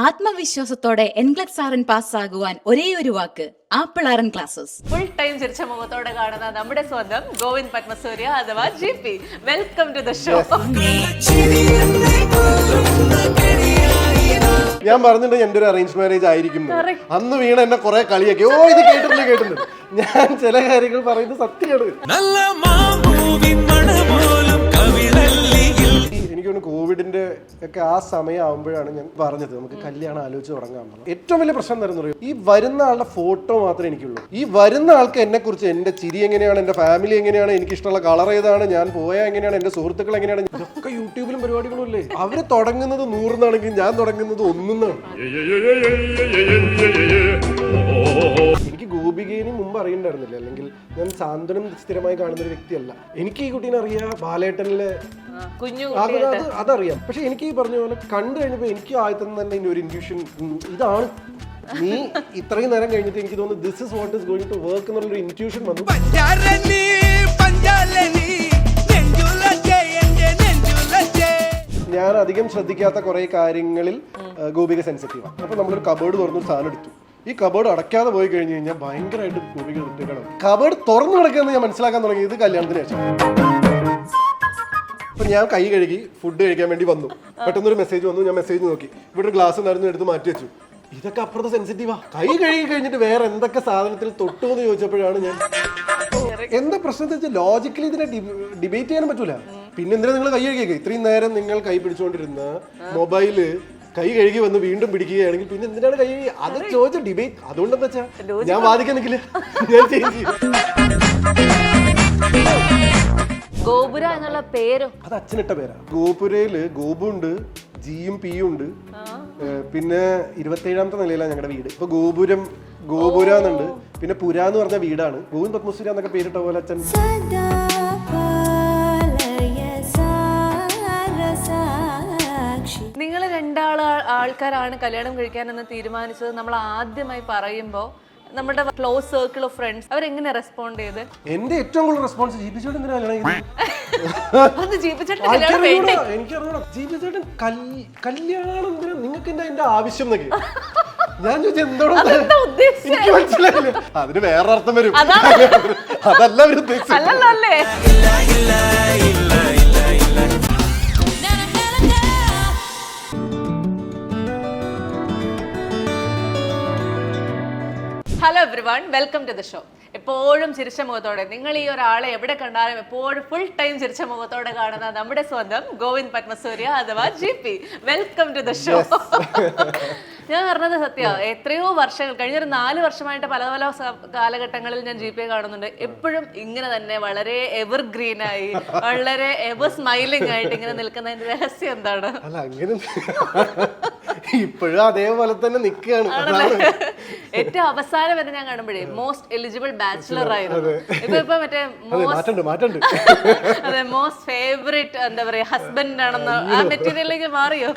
ആത്മവിശ്വാസത്തോടെ എൻഗ്ലക്സ് ആർ പാസ്സാകുവാൻ ഒരേ ഒരു വാക്ക് apple R classes. Full time ചിരിച്ച മുഖത്തോടെ കാണുന്ന നമ്മുടെ സ്വന്തം ഗോവിന്ദ് പത്മസൂര്യ അഥവാ GP. Welcome to the show. ഞാൻ പറഞ്ഞിട്ടുണ്ട് എന്റെ ഒരു അറേഞ്ച് മാരേജ് ആയിരിക്കും. അന്ന് വീണ എന്നെ കുറെ കളിയാക്കി. ഓ ഇത് കേട്ടിട്ടുണ്ട്. ഞാൻ ചില കാര്യങ്ങൾ പറയുന്നത് സത്യമാണ്. എനിക്ക് തോന്നുന്നു കോവിഡിന്റെ ഒക്കെ ആ സമയം ആകുമ്പോഴാണ് ഞാൻ പറഞ്ഞത് നമുക്ക് കല്യാണം ആലോചിച്ച് തുടങ്ങാൻ. ഏറ്റവും വലിയ പ്രശ്നം എന്താണെന്ന് പറയും, ഈ വരുന്ന ആളുടെ ഫോട്ടോ മാത്രമേ എനിക്കുള്ളൂ. ഈ വരുന്ന ആൾക്ക് എന്നെ കുറിച്ച്, എന്റെ ചിരി എങ്ങനെയാണ്, എന്റെ ഫാമിലി എങ്ങനെയാണ്, എനിക്ക് ഇഷ്ടമുള്ള കളർ ഏതാണ്, ഞാൻ പോയാൽ എങ്ങനെയാണ്, എന്റെ സുഹൃത്തുക്കൾ എങ്ങനെയാണ്, ഇതൊക്കെ യൂട്യൂബിലും പരിപാടികളും അല്ലേ. അവര് തുടങ്ങുന്നത് 100 ഞാൻ തുടങ്ങുന്നത് 1 എനിക്ക് ഗോപികേനെ മുമ്പ് അറിയണ്ടായിരുന്നില്ല, അല്ലെങ്കിൽ ഞാൻ സാന്ത്വനം സ്ഥിരമായി കാണുന്ന ഒരു വ്യക്തിയല്ല. എനിക്ക് ഈ കുട്ടീനെ അറിയാം, ബാലേട്ടനിലെ അതറിയാം. പക്ഷെ എനിക്ക് ഈ പറഞ്ഞ പോലെ കണ്ടു കഴിഞ്ഞപ്പോ എനിക്ക് ആദ്യത്തെ തന്നെ ഒരു ഇൻഡ്യൂഷൻ, ഇതാണ് നീ ഇത്രയും നേരം കഴിഞ്ഞിട്ട് എനിക്ക് തോന്നുന്നു this is what is going to work എന്നുള്ളൊരു ഇൻഡ്യൂഷൻ വന്നു. ഞാൻ അധികം ശ്രദ്ധിക്കാത്ത കുറെ കാര്യങ്ങളിൽ ഗോപിക സെൻസിറ്റീവാണ്. അപ്പൊ നമ്മളൊരു കബോർഡ് തുറന്നൊരു സാധനം എടുത്തു. ഈ കബോർഡ് അടയ്ക്കാതെ പോയി കഴിഞ്ഞ് കഴിഞ്ഞാൽ ഭയങ്കരമായിട്ട് ഗോപിക വൃത്തികളാണ്. കബോർഡ് തുറന്നു കിടക്കുന്നത് ഞാൻ മനസ്സിലാക്കാൻ തുടങ്ങിയത് കല്യാണത്തിന് ശേഷം. അപ്പൊ ഞാൻ കൈ കഴുകി ഫുഡ് കഴിക്കാൻ വേണ്ടി വന്നു. പെട്ടെന്നൊരു മെസ്സേജ് വന്നു. ഞാൻ മെസ്സേജ് നോക്കി, ഇവിടെ ഒരു ഗ്ലാസ് ഉണ്ടായിരുന്നു, എടുത്ത് മാറ്റി വെച്ചു. ഇതൊക്കെ അപ്പുറത്തെ സെൻസിറ്റീവാ. കൈ കഴുകി കഴിഞ്ഞിട്ട് വേറെ എന്തൊക്കെ സാധനത്തിൽ തൊട്ടു എന്ന് ചോദിച്ചപ്പോഴാണ് ഞാൻ എന്താ പ്രശ്നം വെച്ചാൽ ലോജിക്കലി ഇതിനെ ഡിബേറ്റ് ചെയ്യാൻ പറ്റൂല. പിന്നെ എന്തിനാ നിങ്ങൾ കൈ കഴുകിയേക്ക്? ഇത്രയും നേരം നിങ്ങൾ കൈ പിടിച്ചുകൊണ്ടിരുന്ന മൊബൈല് കൈ കഴുകി വന്ന് വീണ്ടും പിടിക്കുകയാണെങ്കിൽ പിന്നെ എന്തിനാണ് കൈ കഴുകി? അത് ചോദിച്ച ഡിബേറ്റ്. അതുകൊണ്ടെന്താ വെച്ചാ ഞാൻ വാദിക്കാൻ നിൽക്കില്ല, ഞാൻ ചേഞ്ച് ചെയ്യും. ഗോപുര എന്നുള്ള പേരും അത് അച്ഛനിട്ട പേരാ. ഗോപുരയില് ഗോപു ഉണ്ട്, ജിയും പിയും ഉണ്ട്. പിന്നെ 27ാമത്തെ നിലയിലാണ് ഞങ്ങളുടെ വീട്. ഇപ്പൊ ഗോപുര എന്നുണ്ട്. പിന്നെ പുര എന്ന് പറഞ്ഞ വീടാണ്. ഗോവിന്ദ് പത്മസൂര്യ എന്നൊക്കെ പേരിട്ട പോലെ അച്ഛൻ. നിങ്ങൾ ആൾക്കാരാണ് കല്യാണം കഴിക്കാനെന്ന് തീരുമാനിച്ചത് നമ്മൾ ആദ്യമായി പറയുമ്പോൾ നമ്മുടെ ക്ലോസ് സർക്കിൾ ഓഫ് ഫ്രണ്ട്സ് അവരെങ്ങനെ റെസ്പോണ്ട് ചെയ്ത്? എന്റെ ഏറ്റവും കൂടുതൽ റെസ്പോൺസ് ജീവിച്ചോട്ട് എന്തിനാ എനിക്കറിയണം. ജീവിച്ചോട്ട് കല്യാണം എന്തിനാ നിങ്ങൾക്ക് എന്റെ ആവശ്യം എന്നൊക്കെ ഞാൻ ചോദിച്ചു. എന്തോടാ എനിക്ക് മനസ്സിലായില്ല. അതിന് വേറെ അർത്ഥം വരും. അതല്ല അവർ ഉദ്ദേശിച്ചത്. Hello everyone, welcome to the show. എപ്പോഴും ചിരിച്ച മുഖത്തോടെ, നിങ്ങൾ ഈ ഒരാളെ എവിടെ കണ്ടാലും എപ്പോഴും ഫുൾ ടൈം ചിരിച്ച മുഖത്തോടെ കാണുന്ന നമ്മുടെ സ്വന്തം ഗോവിന്ദ് പത്മസൂര്യ അഥവാ GP. Welcome to the show. ഞാൻ പറഞ്ഞത് സത്യ, എത്രയോ വർഷങ്ങൾ കഴിഞ്ഞൊരു 4 വർഷമായിട്ട് പല പല കാലഘട്ടങ്ങളിൽ ഞാൻ GP കാണുന്നുണ്ട്. എപ്പോഴും ഇങ്ങനെ തന്നെ വളരെ എവർ ഗ്രീൻ ആയി, വളരെ എവർ സ്മൈലിംഗ് ആയിട്ട് ഇങ്ങനെ നിൽക്കുന്നതിന്റെ രഹസ്യം എന്താണ്? അല്ല, അങ്ങനെ ഇപ്പോഴും അതേപോലെ തന്നെ നിൽക്കുകയാണ്. ഏറ്റവും അവസാനം വരെ ഞാൻ കാണുമ്പോഴേ മോസ്റ്റ് എലിജിബിൾ ബാച്ചിലർ ആയിരുന്നു. ഇപ്പൊ മറ്റേ അതെ മോസ്റ്റ് ഫേവറേറ്റ് എന്താ പറയാ ഹസ്ബൻഡ് ആണെന്ന് ആ മെറ്റീരിയലിലേക്ക് മാറിയോ?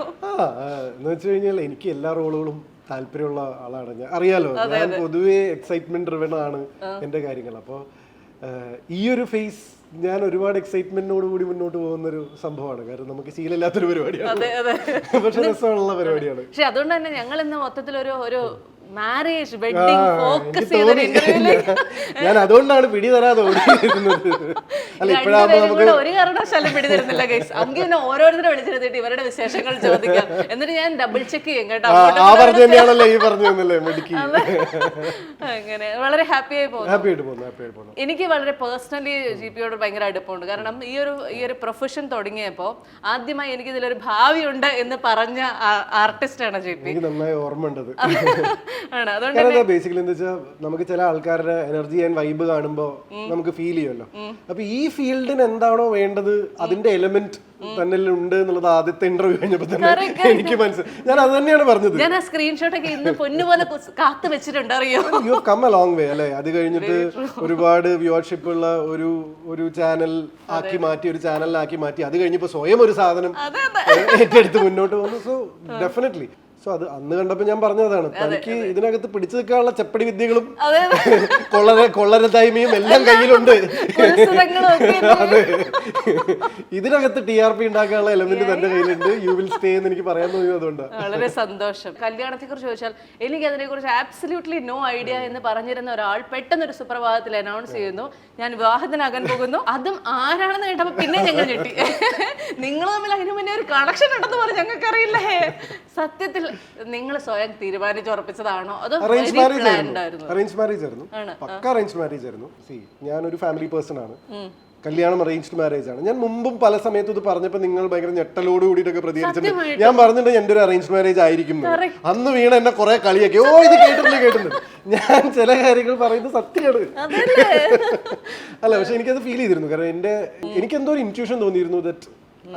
എന്ന് വെച്ച് കഴിഞ്ഞാൽ എനിക്ക് എല്ലാ റോളുകളും താല്പര്യമുള്ള ആളാണ്. ഞാൻ അറിയാലോ, ഞാൻ പൊതുവെ എക്സൈറ്റ്മെന്റ് ഡ്രിവൺ ആണ് എന്റെ കാര്യങ്ങൾ. അപ്പോൾ ഈ ഒരു ഫേസ് ഞാൻ ഒരുപാട് എക്സൈറ്റ്മെന്റിനോട് കൂടി മുന്നോട്ട് പോകുന്ന ഒരു സംഭവമാണ്. കാരണം നമുക്ക് ശീലമില്ലാത്തൊരു പരിപാടിയാണ്, പക്ഷെ രസമുള്ള പരിപാടിയാണ്. പക്ഷെ അതുകൊണ്ട് തന്നെ ഞങ്ങൾ ഇന്ന് മൊത്തത്തിൽ ഒരു മാരേജ് വെഡിങ് ഫോക്കസ് ചെയ്ത ഞാൻ അതുകൊണ്ടാണ് പിടി തരാതെ ഓടിയിരുന്നത്. അല്ല, ഇപ്പോഴാകുമ്പോൾ ഒരു കാരണവശാലും പിടി തരുന്നില്ല ഗൈസ്. നമുക്ക് പിന്നെ ഓരോരുത്തരെ വിളിച്ചിരുന്നിട്ട് ഇവരുടെ വിശേഷങ്ങൾ ചോദിക്കാം, എന്നിട്ട് ഞാൻ ഡബിൾ ചെക്ക് ചെയ്യും കേട്ടോ. അങ്ങനെ വളരെ ഹാപ്പി ആയി പോകുന്നു. എനിക്ക് വളരെ പേഴ്സണലി GPയോട് ഭയങ്കര അടുപ്പമുണ്ട്. കാരണം ഈ ഒരു പ്രൊഫഷൻ തുടങ്ങിയപ്പോ ആദ്യമായി എനിക്ക് ഇതിലൊരു ഭാവിയുണ്ട് എന്ന് പറഞ്ഞ ആർട്ടിസ്റ്റാണ് GP. എനിക്ക് നന്നായി ഓർമ്മയുണ്ടത്. ബേസിക്കലി എന്താ വെച്ചാൽ നമുക്ക് ചില ആൾക്കാരുടെ എനർജി ആൻഡ് വൈബ് കാണുമ്പോ നമുക്ക് ഫീൽ ചെയ്യുമല്ലോ. അപ്പൊ ഈ ഫീൽഡിന് എന്താണോ വേണ്ടത് അതിന്റെ എലമെന്റ് തന്നെ ഉണ്ട് എന്നുള്ളത് ആദ്യത്തെ ഇന്റർവ്യൂ കഴിഞ്ഞപ്പോ തന്നെ എനിക്ക് മനസ്സിലായി. ഞാൻ അത് തന്നെയാണ് പറഞ്ഞത്. ഞാൻ ആ സ്ക്രീൻഷോട്ട് ഒക്കെ ഇന്ന് പൊന്നുപോലെ കാത്തു വെച്ചിട്ടുണ്ട്, അറിയോ? You have come a long way അല്ലേ. അത് കഴിഞ്ഞിട്ട് ഒരുപാട് വ്യൂവർഷിപ്പ് ഉള്ള ഒരു ചാനൽ ആക്കി മാറ്റി, ഒരു ചാനലിലാക്കി മാറ്റി. അത് കഴിഞ്ഞപ്പോ സ്വയം ഒരു സാധനം ഏറ്റെടുത്ത് മുന്നോട്ട് പോകുന്നു. സോ ഡെഫിനറ്റ്ലി സോ അത് അന്ന് കണ്ടപ്പോൾ ഞാൻ പറഞ്ഞതാണ്, തനിക്ക് ഇതിനകത്ത് പിടിച്ചു നിൽക്കാനുള്ള ചെപ്പടി വിദ്യകളും അതെ കൊള്ളരതായ്മയും എല്ലാം കയ്യിലുണ്ട്. ഉത്സവങ്ങളും ഒക്കെ അതെ, ഇതിനകത്ത് TRP ഉണ്ടാക്കാനുള്ള എലമെന്റ് തന്റെ കയ്യിലുണ്ട്. യു വിൽ സ്റ്റേ എന്ന് എനിക്ക് പറയാൻ തോന്നിയത് അതുകൊണ്ടാണ്. വളരെ സന്തോഷം. കല്യാണത്തെ കുറിച്ച് ചോദിച്ചാൽ എനിക്ക് അതിനെ കുറിച്ച് ആബ്സല്യൂട്ട്ലി നോ ഐഡിയ എന്ന് പറഞ്ഞിരുന്ന ഒരാൾ പെട്ടെന്നൊരു സുപ്രഭാതത്തിൽ അനൗൺസ് ചെയ്യുന്നു ഞാൻ വിവാഹത്തിനാകാൻ പോകുന്നു. അതും ആരാണെന്ന് കേട്ടപ്പോൾ പിന്നെ ഞങ്ങൾ ഞെട്ടി. നിങ്ങൾ തമ്മിൽ അതിനു മുന്നേ ഒരു കണക്ഷൻ ഉണ്ടെന്ന് പറഞ്ഞ് ഞങ്ങൾക്ക് അറിയില്ലേ? സത്യത്തിൽ നിങ്ങൾ സ്വയം തീരുമാനിച്ചുറപ്പിച്ചതാണോ അതോ അറേഞ്ച് മാരേജ് ഉണ്ടായിരുന്നു? അറേഞ്ച് മാരേജ് ആയിരുന്നു, പക്ക അറേഞ്ച് മാരേജ് ആയിരുന്നു. ഞാനൊരു ഫാമിലി പേഴ്സൺ ആണ്. കല്യാണം അറേഞ്ച്ഡ് മാരേജ് ആണ്. ഞാൻ മുമ്പും പല സമയത്തും ഇത് പറഞ്ഞപ്പോൾ നിങ്ങൾ ഭയങ്കര ഞെട്ടലോട് കൂടിയിട്ടൊക്കെ പ്രതികരിച്ചിട്ടുണ്ട്. ഞാൻ പറഞ്ഞിട്ടുണ്ട് എന്റെ ഒരു അറേഞ്ച് മാരേജ് ആയിരിക്കും. അന്ന് വീണ എന്നെ കുറെ കളിയാക്കി, ഓ ഇത് കേട്ടിട്ടുണ്ട്. ഞാൻ ചില കാര്യങ്ങൾ പറയുന്നത് സത്യമാണ്. അല്ല, പക്ഷെ എനിക്കത് ഫീൽ ചെയ്തിരുന്നു. കാരണം എനിക്കെന്തോ ഒരു ഇൻറ്റ്യൂഷൻ തോന്നിയിരുന്നു ദറ്റ്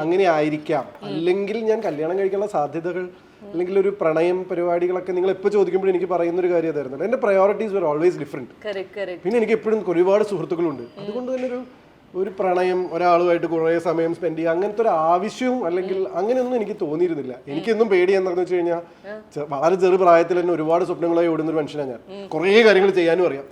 അങ്ങനെ ആയിരിക്കാം. അല്ലെങ്കിൽ ഞാൻ കല്യാണം കഴിക്കാനുള്ള സാധ്യതകൾ അല്ലെങ്കിൽ ഒരു പ്രണയം പരിപാടികളൊക്കെ നിങ്ങൾ എപ്പോൾ ചോദിക്കുമ്പോൾ എനിക്ക് പറയുന്ന ഒരു കാര്യം അതായിരുന്നു. എന്റെ പ്രയോറിറ്റീസ് വർ ഓൾവേസ് ഡിഫറെന്റ്. പിന്നെ എനിക്ക് എപ്പോഴും ഒരുപാട് സുഹൃത്തുക്കളുണ്ട്. അതുകൊണ്ട് തന്നെ ഒരു പ്രണയം, ഒരാളുമായിട്ട് കുറേ സമയം സ്പെൻഡ് ചെയ്യുക, അങ്ങനത്തെ ഒരു ആവശ്യവും അല്ലെങ്കിൽ അങ്ങനെയൊന്നും എനിക്ക് തോന്നിയിരുന്നില്ല. എനിക്കെന്നും പേടി എന്താണെന്ന് വെച്ച് കഴിഞ്ഞാൽ വളരെ ചെറുപ്രായത്തിൽ തന്നെ ഒരുപാട് സ്വപ്നങ്ങളായി ഓടുന്ന ഒരു മനുഷ്യനാണ് ഞാൻ. കുറേ കാര്യങ്ങൾ ചെയ്യാനും അറിയാം.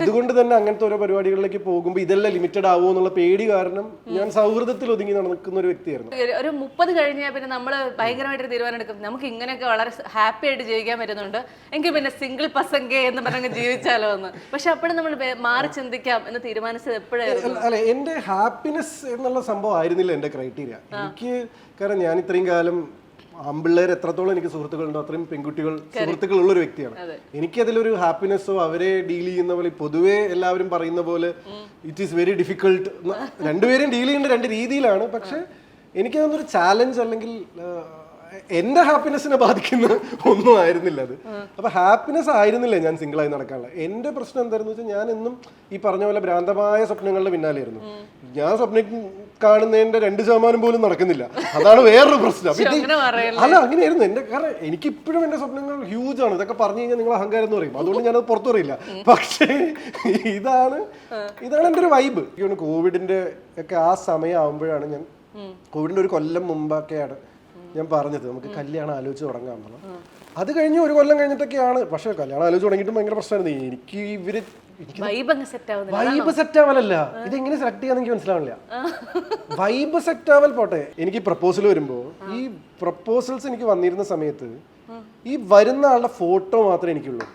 അതുകൊണ്ട് തന്നെ അങ്ങനത്തെ ഓരോ പരിപാടികളിലേക്ക് പോകുമ്പോൾ ഇതെല്ലാം ലിമിറ്റഡ് ആവുമോ എന്നുള്ള പേടി കാരണം ഞാൻ സൗഹൃദത്തിൽ ഒതുങ്ങി നടക്കുന്ന ഒരു വ്യക്തിയായിരുന്നു. ഒരു 30 കഴിഞ്ഞാൽ പിന്നെ നമ്മൾ ഭയങ്കരമായിട്ട് തീരുമാനം എടുക്കും നമുക്ക് ഇങ്ങനെയൊക്കെ വളരെ ഹാപ്പി ആയിട്ട് ജീവിക്കാൻ പറ്റുന്നുണ്ട്, എങ്കിൽ പിന്നെ സിംഗിൾ പസംഗേ എന്ന് പറഞ്ഞ് ജീവിച്ചാലോ എന്ന്. പക്ഷെ അപ്പോഴും നമ്മൾ മാറി ചിന്തിക്കാം എന്ന് തീരുമാനിച്ചത് എപ്പോഴായിരുന്നു? എന്റെ ഹാപ്പിനെസ് എന്നുള്ള സംഭവം ആയിരുന്നില്ല എന്റെ ക്രൈറ്റീരിയ. എനിക്ക് കാരണം ഞാൻ ഇത്രയും കാലം ആമ്പിള്ളേർ എത്രത്തോളം എനിക്ക് സുഹൃത്തുക്കളുണ്ടോ അത്രയും പെൺകുട്ടികൾ സുഹൃത്തുക്കൾ ഉള്ള ഒരു വ്യക്തിയാണ്. എനിക്കതിലൊരു ഹാപ്പിനെസ്സോ അവരെ ഡീൽ ചെയ്യുന്ന പോലെ പൊതുവെ എല്ലാവരും പറയുന്ന പോലെ ഇറ്റ് ഈസ് വെരി ഡിഫിക്കൾട്ട്. രണ്ടുപേരും ഡീൽ ചെയ്യേണ്ട രണ്ട് രീതിയിലാണ്. പക്ഷെ എനിക്കതൊന്നൊരു ചാലഞ്ച് അല്ലെങ്കിൽ എന്റെ ഹാപ്പിനെസ്സിനെ ബാധിക്കുന്ന ഒന്നും ആയിരുന്നില്ല അത്. അപ്പൊ ഹാപ്പിനെസ് ആയിരുന്നില്ല ഞാൻ സിംഗിളായി നടക്കാനുള്ള. എന്റെ പ്രശ്നം എന്തായിരുന്നു വെച്ചാൽ ഞാൻ എന്നും ഈ പറഞ്ഞ പോലെ ഭ്രാന്തമായ സ്വപ്നങ്ങളുടെ പിന്നാലെയായിരുന്നു. ഞാൻ സ്വപ്നം കാണുന്നതിന്റെ 2% പോലും നടക്കുന്നില്ല. അതാണ് വേറൊരു പ്രശ്നം. അല്ല, അങ്ങനെയായിരുന്നു എന്റെ. കാരണം എനിക്കിപ്പോഴും എന്റെ സ്വപ്നങ്ങൾ ഹ്യൂജ് ആണ്. ഇതൊക്കെ പറഞ്ഞു കഴിഞ്ഞാൽ നിങ്ങൾ അഹങ്കാരം എന്ന് പറയും. അതുകൊണ്ട് ഞാനത് പുറത്തു പറയില്ല. പക്ഷേ ഇതാണ് എന്റെ ഒരു വൈബ്. കോവിഡിന്റെ ഒക്കെ ആ സമയം ആവുമ്പോഴാണ് ഞാൻ, കോവിഡിന്റെ ഒരു കൊല്ലം മുമ്പൊക്കെയാണ് ഞാൻ പറഞ്ഞത് നമുക്ക് കല്യാണം ആലോചിച്ച് തുടങ്ങാമെന്നുള്ളത്. അത് കഴിഞ്ഞ് ഒരു കൊല്ലം കഴിഞ്ഞിട്ടൊക്കെയാണ്. പക്ഷെ കല്യാണം ആലോചിച്ച് തുടങ്ങിയിട്ട് ഭയങ്കര പ്രശ്നമായിരുന്നു. എനിക്ക് വൈബ് സെറ്റ് ആവലല്ല, ഇതെങ്ങനെ സെലക്ട് ചെയ്യാന്ന് എനിക്ക് മനസ്സിലാവില്ല. വൈബ് സെറ്റ് ആവൽ പോട്ടെ. എനിക്ക് പ്രപ്പോസൽ വരുമ്പോ ഈ പ്രപ്പോസൽസ് എനിക്ക് വന്നിരുന്ന സമയത്ത് ഈ വരുന്ന ആളുടെ ഫോട്ടോ മാത്രമേ എനിക്കുള്ളൂ.